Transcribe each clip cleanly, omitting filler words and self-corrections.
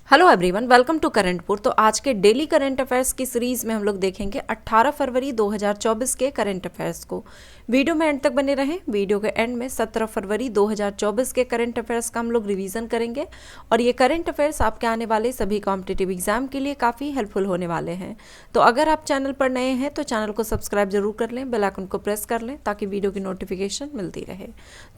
Hello everyone, welcome to करंटपुर। तो आज के डेली करंट अफेयर्स की सीरीज में हम लोग देखेंगे 18 फरवरी 2024 के करंट अफेयर्स को। वीडियो में एंड तक बने रहें। वीडियो के एंड में 17 फरवरी 2024 के करंट अफेयर्स का हम लोग रिवीजन करेंगे और ये करंट अफेयर्स आपके आने वाले सभी कॉम्पिटिटिव एग्जाम के लिए काफ़ी हेल्पफुल होने वाले हैं। तो अगर आप चैनल पर नए हैं तो चैनल को सब्सक्राइब जरूर कर लें, बेल आइकन को प्रेस कर लें ताकि वीडियो की नोटिफिकेशन मिलती रहे।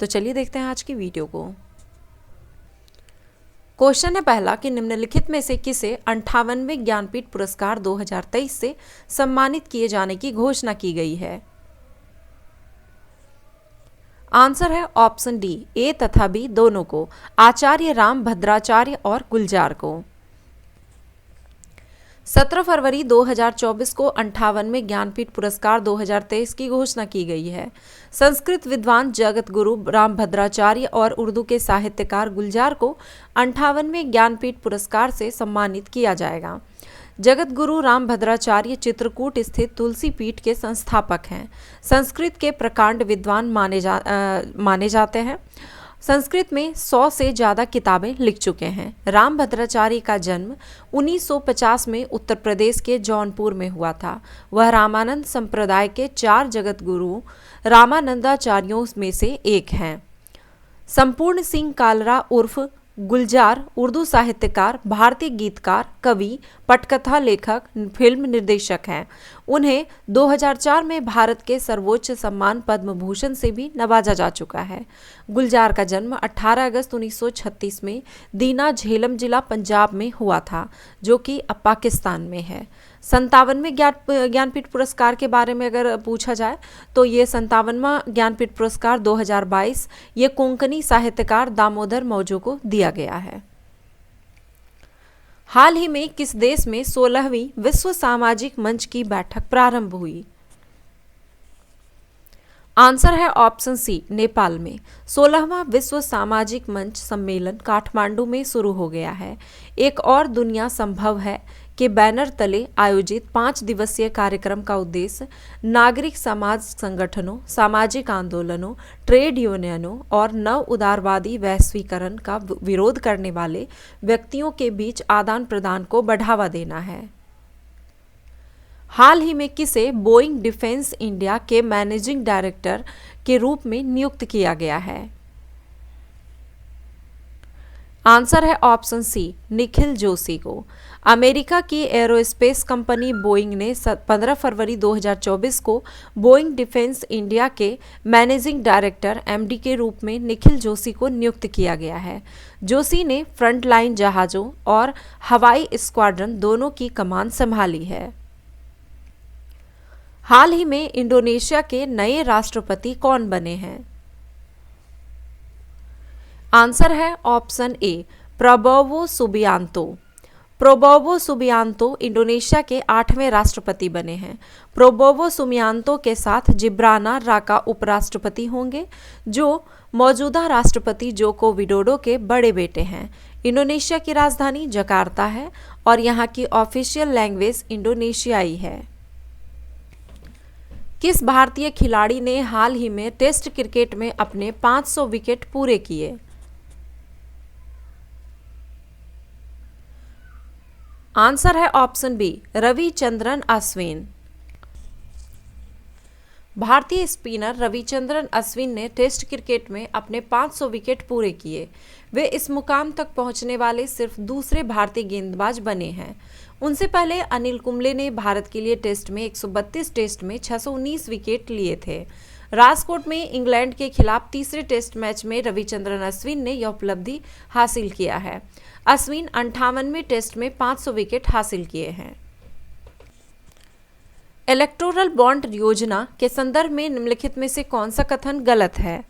तो चलिए देखते हैं आज की वीडियो को। क्वेश्चन है पहला कि निम्नलिखित में से किसे 58वें ज्ञानपीठ पुरस्कार 2023 से सम्मानित किए जाने की घोषणा की गई है। आंसर है ऑप्शन डी, ए तथा बी दोनों को, आचार्य राम भद्राचार्य और गुलजार को। 17 फरवरी 2024 को 58वें ज्ञानपीठ पुरस्कार 2023 की घोषणा की गई है। संस्कृत विद्वान जगत गुरु राम भद्राचार्य और उर्दू के साहित्यकार गुलजार को 58वें ज्ञानपीठ पुरस्कार से सम्मानित किया जाएगा। जगत गुरु राम भद्राचार्य चित्रकूट स्थित तुलसी पीठ के संस्थापक हैं। संस्कृत के प्रकांड विद्वान माने जाते हैं। संस्कृत में 100 से ज़्यादा किताबें लिख चुके हैं। राम भद्राचार्य का जन्म 1950 में उत्तर प्रदेश के जौनपुर में हुआ था। वह रामानंद संप्रदाय के 4 जगत गुरु रामानंदाचार्यों में से एक हैं। संपूर्ण सिंह कालरा उर्फ गुलजार उर्दू साहित्यकार, भारतीय गीतकार, कवि, पटकथा लेखक, फिल्म निर्देशक हैं। उन्हें 2004 में भारत के सर्वोच्च सम्मान पद्म भूषण से भी नवाजा जा चुका है। गुलजार का जन्म 18 अगस्त 1936 में दीना झेलम जिला पंजाब में हुआ था, जो कि अब पाकिस्तान में है। 57वें ज्ञानपीठ पुरस्कार के बारे में अगर पूछा जाए तो ये 57वां ज्ञानपीठ पुरस्कार 2022 ये कोंकणी साहित्यकार दामोदर मौजो को दिया गया है। हाल ही में किस देश में 16वीं विश्व सामाजिक मंच की बैठक प्रारंभ हुई? आंसर है ऑप्शन सी, नेपाल में। 16वां विश्व सामाजिक मंच सम्मेलन काठमांडू में शुरू हो गया है। एक और दुनिया संभव है के बैनर तले आयोजित 5 दिवसीय कार्यक्रम का उद्देश्य नागरिक समाज संगठनों, सामाजिक आंदोलनों, ट्रेड यूनियनों और नव उदारवादी वैश्वीकरण का विरोध करने वाले व्यक्तियों के बीच आदान प्रदान को बढ़ावा देना है। हाल ही में किसे बोइंग डिफेंस इंडिया के मैनेजिंग डायरेक्टर के रूप में नियुक्त किया गया है? आंसर है ऑप्शन सी, निखिल जोशी को। अमेरिका की एरोस्पेस कंपनी बोइंग ने 15 फरवरी 2024 को बोइंग डिफेंस इंडिया के मैनेजिंग डायरेक्टर एमडी के रूप में निखिल जोशी को नियुक्त किया गया है। जोशी ने फ्रंटलाइन जहाज़ों और हवाई स्क्वाड्रन दोनों की कमान संभाली है। हाल ही में इंडोनेशिया के नए राष्ट्रपति कौन बने हैं? आंसर है option A, Prabowo Subianto. Prabowo Subianto Indonesia के 8वें राष्ट्रपति बने हैं। प्रोबोवो सुबियांतो के साथ जिब्राना राका उपराष्ट्रपति होंगे, जो मौजूदा राष्ट्रपति जोको विडोडो के बड़े बेटे हैं। इंडोनेशिया की राजधानी जकार्ता है और यहाँ की ऑफिशियल लैंग्वेज इंडोनेशियाई है। किस भारतीय खिलाड़ी ने हाल ही में टेस्ट क्रिकेट में अपने 500 विकेट पूरे किए? आंसर है ऑप्शन बी, रविचंद्रन अश्विन। भारतीय स्पिनर रविचंद्रन अश्विन ने टेस्ट क्रिकेट में अपने 500 विकेट पूरे किए। वे इस मुकाम तक पहुंचने वाले सिर्फ दूसरे भारतीय गेंदबाज बने हैं। उनसे पहले अनिल कुंबले ने भारत के लिए टेस्ट में 132 टेस्ट में 619 विकेट लिए थे। राजकोट में इंग्लैंड के खिलाफ तीसरे टेस्ट मैच में रविचंद्रन अश्विन ने यह उपलब्धि हासिल किया है। अश्विन 58वें टेस्ट में 500 विकेट हासिल किए हैं। इलेक्टोरल बॉन्ड योजना के संदर्भ में निम्नलिखित में से कौन सा कथन गलत है?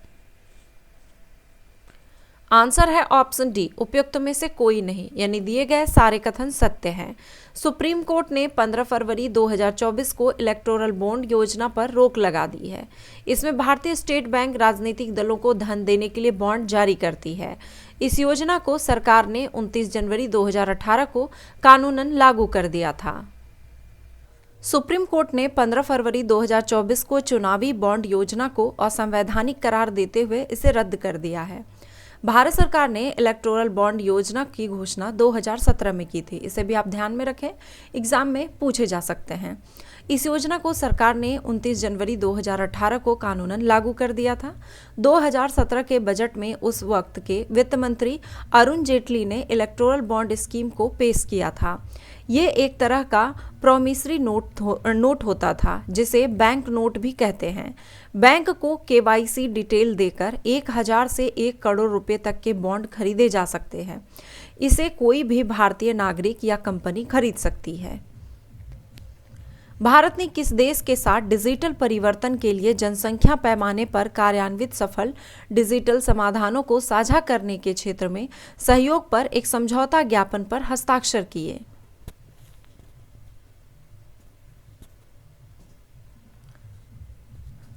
आंसर है ऑप्शन डी, उपयुक्त में से कोई नहीं, यानी दिए गए सारे कथन सत्य हैं। सुप्रीम कोर्ट ने 15 फरवरी 2024 को इलेक्टोरल बॉन्ड योजना पर रोक लगा दी है। इसमें भारतीय स्टेट बैंक राजनीतिक दलों को धन देने के लिए बॉन्ड जारी करती है। इस योजना को सरकार ने 29 जनवरी 2018 को कानूनन लागू कर दिया था। सुप्रीम कोर्ट ने 15 फरवरी 2024 को चुनावी बॉन्ड योजना को असंवैधानिक करार देते हुए इसे रद्द कर दिया है। भारत सरकार ने इलेक्टोरल बॉन्ड योजना की घोषणा 2017 में की थी। इसे भी आप ध्यान में रखें, एग्जाम में पूछे जा सकते हैं। इस योजना को सरकार ने 29 जनवरी 2018 को कानूनन लागू कर दिया था। 2017 के बजट में उस वक्त के वित्त मंत्री अरुण जेटली ने इलेक्टोरल बॉन्ड स्कीम को पेश किया था। ये एक तरह का प्रॉमिसरी नोट होता था, जिसे बैंक नोट भी कहते हैं। बैंक को केवाईसी डिटेल देकर 1000 से 1 करोड़ रुपए तक के बॉन्ड खरीदे जा सकते हैं। इसे कोई भी भारतीय नागरिक या कंपनी खरीद सकती है। भारत ने किस देश के साथ डिजिटल परिवर्तन के लिए जनसंख्या पैमाने पर कार्यान्वित सफल डिजिटल समाधानों को साझा करने के क्षेत्र में सहयोग पर एक समझौता ज्ञापन पर हस्ताक्षर किए?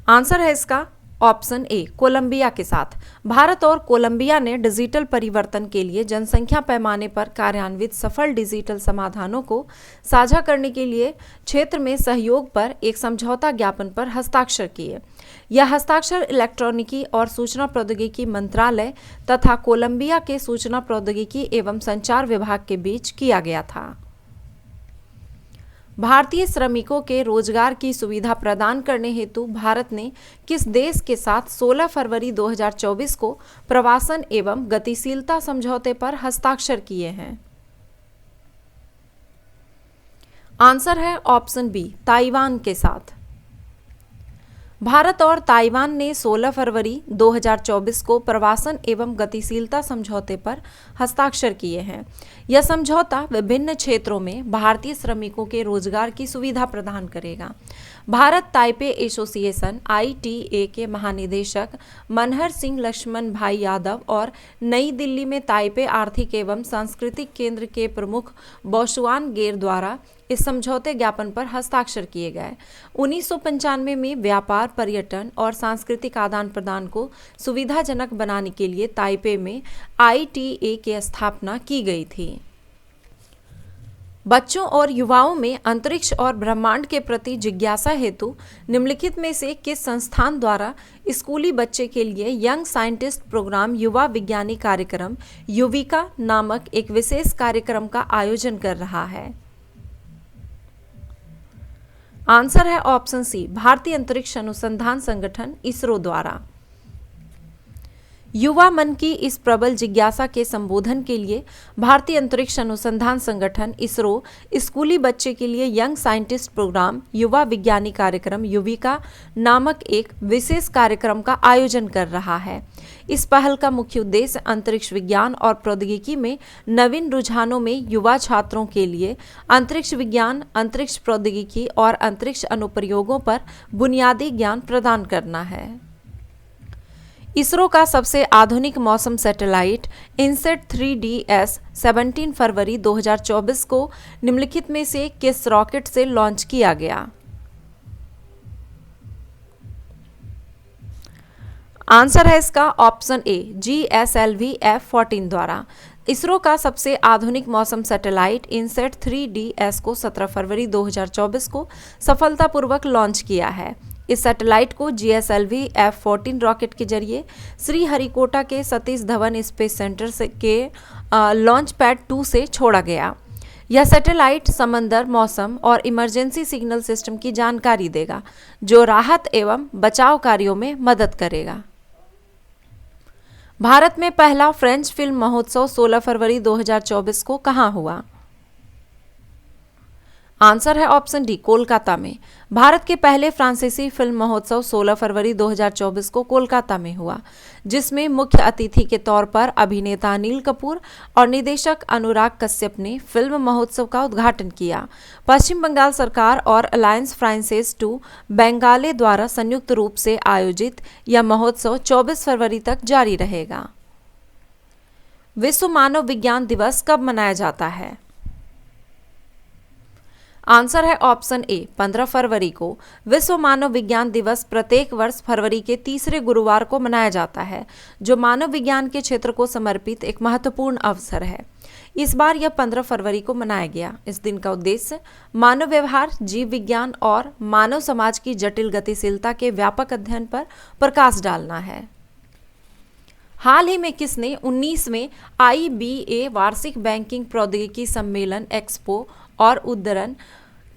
आंसर है इसका ऑप्शन ए, कोलंबिया के साथ। भारत और कोलंबिया ने डिजिटल परिवर्तन के लिए जनसंख्या पैमाने पर कार्यान्वित सफल डिजिटल समाधानों को साझा करने के लिए क्षेत्र में सहयोग पर एक समझौता ज्ञापन पर हस्ताक्षर किए। यह हस्ताक्षर इलेक्ट्रॉनिकी और सूचना प्रौद्योगिकी मंत्रालय तथा कोलंबिया के सूचना प्रौद्योगिकी एवं संचार विभाग के बीच किया गया था। भारतीय श्रमिकों के रोजगार की सुविधा प्रदान करने हेतु भारत ने किस देश के साथ 16 फरवरी 2024 को प्रवासन एवं गतिशीलता समझौते पर हस्ताक्षर किए हैं? आंसर है ऑप्शन बी, ताइवान के साथ। भारत और ताइवान ने 16 फरवरी 2024 को प्रवासन एवं गतिशीलता समझौते पर हस्ताक्षर किए हैं। यह समझौता विभिन्न क्षेत्रों में भारतीय श्रमिकों के रोजगार की सुविधा प्रदान करेगा। भारत ताइपे एसोसिएशन ITA के महानिदेशक मनहर सिंह लक्ष्मण भाई यादव और नई दिल्ली में ताइपे आर्थिक एवं सांस्कृतिक केंद्र के प्रमुख बोशुआन गेर द्वारा इस समझौते ज्ञापन पर हस्ताक्षर किए गए। 1995 में व्यापार, पर्यटन और सांस्कृतिक आदान प्रदान को सुविधाजनक बनाने के लिए ताइपे में ITA की स्थापना की गई थी। बच्चों और युवाओं में अंतरिक्ष और ब्रह्मांड के प्रति जिज्ञासा हेतु निम्नलिखित में से किस संस्थान द्वारा स्कूली बच्चे के लिए यंग साइंटिस्ट प्रोग्राम युवा विज्ञानी कार्यक्रम युविका नामक एक विशेष कार्यक्रम का आयोजन कर रहा है? आंसर है ऑप्शन सी, भारतीय अंतरिक्ष अनुसंधान संगठन इसरो द्वारा। युवा मन की इस प्रबल जिज्ञासा के संबोधन के लिए भारतीय अंतरिक्ष अनुसंधान संगठन इसरो स्कूली बच्चे के लिए यंग साइंटिस्ट प्रोग्राम युवा विज्ञानी कार्यक्रम युविका नामक एक विशेष कार्यक्रम का आयोजन कर रहा है। इस पहल का मुख्य उद्देश्य अंतरिक्ष विज्ञान और प्रौद्योगिकी में नवीन रुझानों में युवा छात्रों के लिए अंतरिक्ष विज्ञान, अंतरिक्ष प्रौद्योगिकी और अंतरिक्ष अनुप्रयोगों पर बुनियादी ज्ञान प्रदान करना है। इसरो का सबसे आधुनिक मौसम सैटेलाइट इनसेट 3DS 17 फरवरी 2024 को निम्नलिखित में से किस रॉकेट से लॉन्च किया गया? आंसर है इसका ऑप्शन ए, GSLV F-14 द्वारा। इसरो का सबसे आधुनिक मौसम सैटेलाइट इनसेट 3DS को 17 फरवरी 2024 को सफलतापूर्वक लॉन्च किया है। इस सैटेलाइट को GSLV F-14 रॉकेट के जरिए श्रीहरिकोटा के सतीश धवन स्पेस सेंटर के लॉन्च पैड 2 से छोड़ा गया। यह सैटेलाइट समंदर, मौसम और इमरजेंसी सिग्नल सिस्टम की जानकारी देगा, जो राहत एवं बचाव कार्यों में मदद करेगा। भारत में पहला फ्रेंच फिल्म महोत्सव 16 फरवरी 2024 को कहां हुआ? आंसर है ऑप्शन डी, कोलकाता में। भारत के पहले फ्रांसीसी फिल्म महोत्सव 16 फरवरी 2024 को कोलकाता में हुआ, जिसमें मुख्य अतिथि के तौर पर अभिनेता अनिल कपूर और निर्देशक अनुराग कश्यप ने फिल्म महोत्सव का उद्घाटन किया। पश्चिम बंगाल सरकार और अलायंस फ्रांसेस टू बेंगाले द्वारा संयुक्त रूप से आयोजित यह महोत्सव 24 फरवरी तक जारी रहेगा। विश्व मानव विज्ञान दिवस कब मनाया जाता है? आंसर है ऑप्शन ए, 15 फरवरी को। विश्व मानव विज्ञान दिवस प्रत्येक वर्ष फरवरी के तीसरे गुरुवार को मनाया जाता है, जो मानव विज्ञान के क्षेत्र को समर्पित एक महत्वपूर्ण अवसर है। इस बार यह 15 फरवरी को मनाया गया। इस दिन का उद्देश्य मानव व्यवहार, जीव विज्ञान और मानव समाज की जटिल गतिशीलता के व्यापक अध्ययन पर प्रकाश डालना है। हाल ही में किसने 19वें IBA वार्षिक बैंकिंग प्रौद्योगिकी सम्मेलन एक्सपो और उद्धरण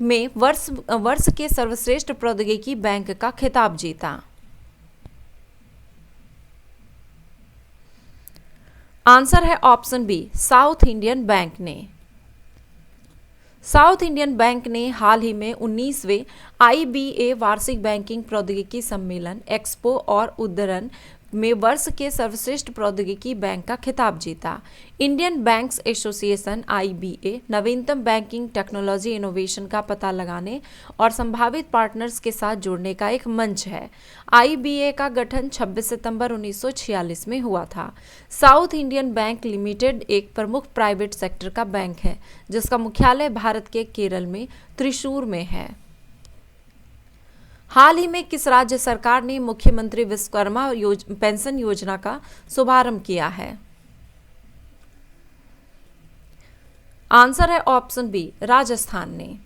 में वर्ष के सर्वश्रेष्ठ प्रौद्योगिकी बैंक का खिताब जीता? आंसर है option B, South Indian Bank ने। साउथ इंडियन बैंक ने हाल ही में 19वें IBA वार्षिक बैंकिंग प्रौद्योगिकी सम्मेलन एक्सपो और उद्धरण में वर्ष के सर्वश्रेष्ठ प्रौद्योगिकी बैंक का खिताब जीता। इंडियन बैंक्स एसोसिएशन IBA नवीनतम बैंकिंग टेक्नोलॉजी इनोवेशन का पता लगाने और संभावित पार्टनर्स के साथ जुड़ने का एक मंच है। IBA का गठन 26 सितंबर 1946 में हुआ था। साउथ इंडियन बैंक लिमिटेड एक प्रमुख प्राइवेट सेक्टर का बैंक है जिसका मुख्यालय भारत के केरल में त्रिशूर में है। हाल ही में किस राज्य सरकार ने मुख्यमंत्री विश्वकर्मा पेंशन योजना का शुभारंभ किया है? आंसर है ऑप्शन बी, राजस्थान ने।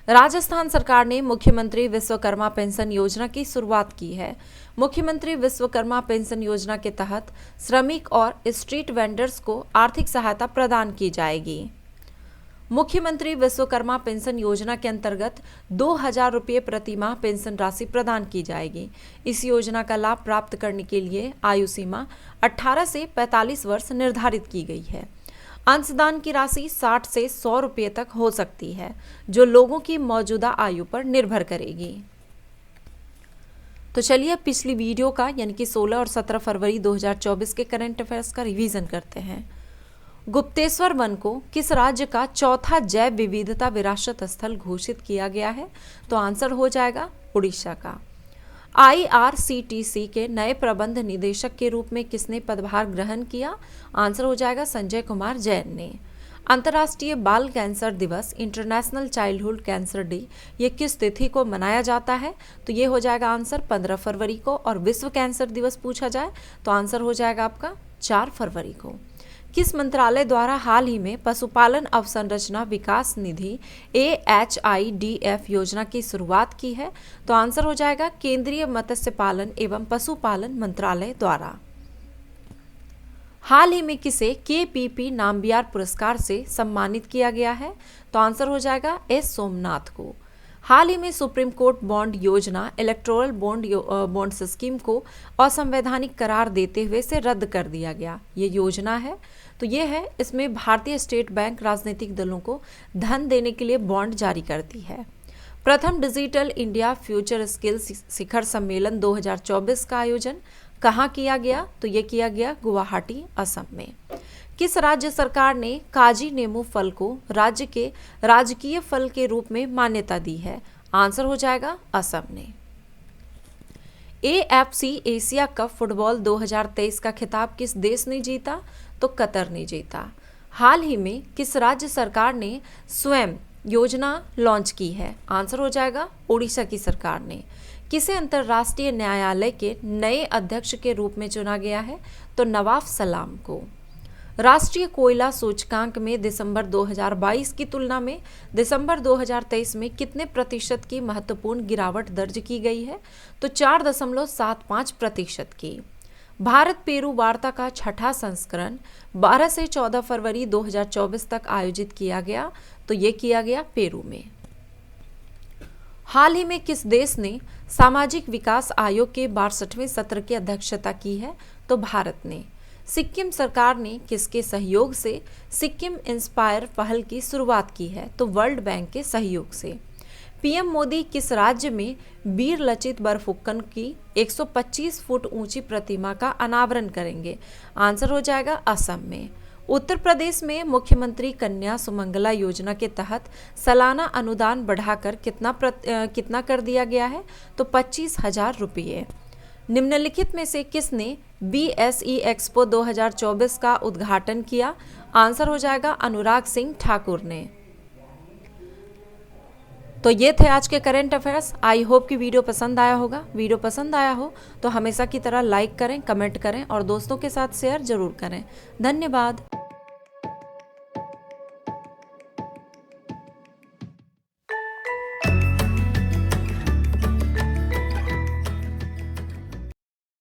राजस्थान सरकार ने मुख्यमंत्री विश्वकर्मा पेंशन योजना की शुरुआत की है। मुख्यमंत्री विश्वकर्मा पेंशन योजना के तहत श्रमिक और स्ट्रीट वेंडर्स को आर्थिक सहायता प्रदान की जाएगी। मुख्यमंत्री विश्वकर्मा पेंशन योजना के अंतर्गत 2,000 रुपये प्रति माह पेंशन राशि प्रदान की जाएगी। इस योजना का लाभ प्राप्त करने के लिए आयु सीमा 18 से 45 वर्ष निर्धारित की गई है। अंशदान की राशि 60 से 100 रुपये तक हो सकती है, जो लोगों की मौजूदा आयु पर निर्भर करेगी। तो चलिए पिछली वीडियो का यानी कि 16 और 17 फरवरी 2024 के करंट अफेयर्स का रिवीजन करते हैं। गुप्तेश्वर वन को किस राज्य का चौथा जैव विविधता विरासत स्थल घोषित किया गया है? तो आंसर हो जाएगा उड़ीसा का। IRCTC के नए प्रबंध निदेशक के रूप में किसने पदभार ग्रहण किया? आंसर हो जाएगा संजय कुमार जैन ने। अंतर्राष्ट्रीय बाल कैंसर दिवस इंटरनेशनल चाइल्डहुड कैंसर डे ये किस तिथि को मनाया जाता है? तो ये हो जाएगा आंसर 15 फरवरी को। और विश्व कैंसर दिवस पूछा जाए तो आंसर हो जाएगा आपका 4 फरवरी को। किस मंत्रालय द्वारा हाल ही में पशुपालन अवसंरचना विकास निधि AHIDF योजना की शुरुआत की है? तो आंसर हो जाएगा केंद्रीय मत्स्य पालन एवं पशुपालन मंत्रालय द्वारा। हाल ही में किसे KPP नामबियार पुरस्कार से सम्मानित किया गया है? तो आंसर हो जाएगा S सोमनाथ को। हाल ही में सुप्रीम कोर्ट बॉन्ड योजना इलेक्टोरल बॉन्ड स्कीम को असंवैधानिक करार देते हुए इसे रद्द कर दिया गया। ये योजना है तो ये है, इसमें भारतीय स्टेट बैंक राजनीतिक दलों को धन देने के लिए बॉन्ड जारी करती है। प्रथम डिजिटल इंडिया फ्यूचर स्किल्स शिखर सम्मेलन 2024 का आयोजन कहाँ किया गया? तो ये किया गया गुवाहाटी, असम में। किस राज्य सरकार ने काजी नींबू फल को राज्य के राजकीय फल के रूप में मान्यता दी है? आंसर हो जाएगा असम ने। AFC एशिया कप फुटबॉल 2023 का खिताब किस देश ने जीता? तो कतर ने जीता। हाल ही में किस राज्य सरकार ने स्वयं योजना लॉन्च की है? आंसर हो जाएगा ओडिशा की सरकार ने। किसे अंतर्राष्ट्रीय न्यायालय के नए अध्यक्ष के रूप में चुना गया है? तो नवाफ सलाम को। राष्ट्रीय कोयला सूचकांक में दिसंबर 2022 की तुलना में दिसंबर 2023 में कितने प्रतिशत की महत्वपूर्ण गिरावट दर्ज की गई है? तो 4.75% की। भारत पेरू वार्ता का छठा संस्करण 12 से 14 फरवरी 2024 तक आयोजित किया गया। तो ये किया गया पेरू में। हाल ही में किस देश ने सामाजिक विकास आयोग के 62वें सत्र की अध्यक्षता की है? तो भारत ने। सिक्किम सरकार ने किसके सहयोग से सिक्किम इंस्पायर पहल की शुरुआत की है? तो वर्ल्ड बैंक के सहयोग से। पीएम मोदी किस राज्य में वीर लचित बरफुकन की 125 फुट ऊंची प्रतिमा का अनावरण करेंगे? आंसर हो जाएगा असम में। उत्तर प्रदेश में मुख्यमंत्री कन्या सुमंगला योजना के तहत सालाना अनुदान बढ़ाकर कितना कर दिया गया है? तो 25,000 रुपये। निम्नलिखित में से किसने BSE एक्सपो 2024 का उद्घाटन किया? आंसर हो जाएगा अनुराग सिंह ठाकुर ने। तो ये थे आज के करंट अफेयर्स। आई होप कि वीडियो पसंद आया होगा। वीडियो पसंद आया हो तो हमेशा की तरह लाइक करें, कमेंट करें और दोस्तों के साथ शेयर जरूर करें। धन्यवाद।